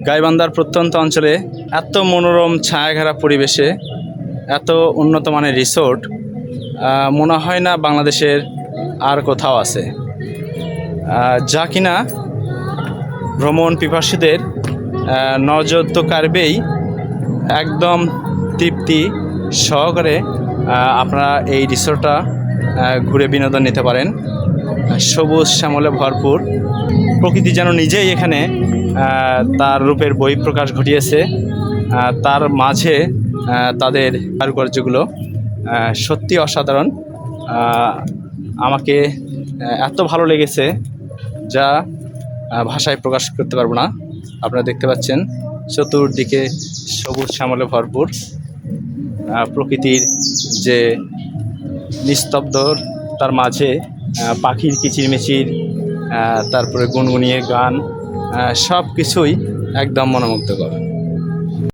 গাইবান্ধার প্রত্যন্ত অঞ্চলে এত মনোরম ছায়াঘেরা পরিবেশে এত উন্নত মানের রিসোর্ট মনে হয় না বাংলাদেশের আর কোথাও আছে, যা কিনা ভ্রমণ পিপাসুদের নজর তো কাড়বেই, একদম তৃপ্তি সহকারে আপনারা এই রিসোর্টটা ঘুরে বিনোদন নিতে পারেন। সবুজ শ্যামলে ভরপুর, প্রকৃতি যেন নিজেই এখানে তার রূপের বহিঃপ্রকাশ ঘটিয়েছে। তার মাঝে তাদের কারুকার্যগুলো সত্যি অসাধারণ। আমাকে এত ভালো লেগেছে যা ভাষায় প্রকাশ করতে পারবো না। আপনারা দেখতে পাচ্ছেন চতুর্দিকে সবুজ শ্যামলে ভরপুর, প্রকৃতির যে নিস্তব্ধ, তার মাঝে পাখির কিচিরমিচির, তারপরে গুনগুনিয়ে গান, সব কিছুই একদম মনোমুগ্ধকর।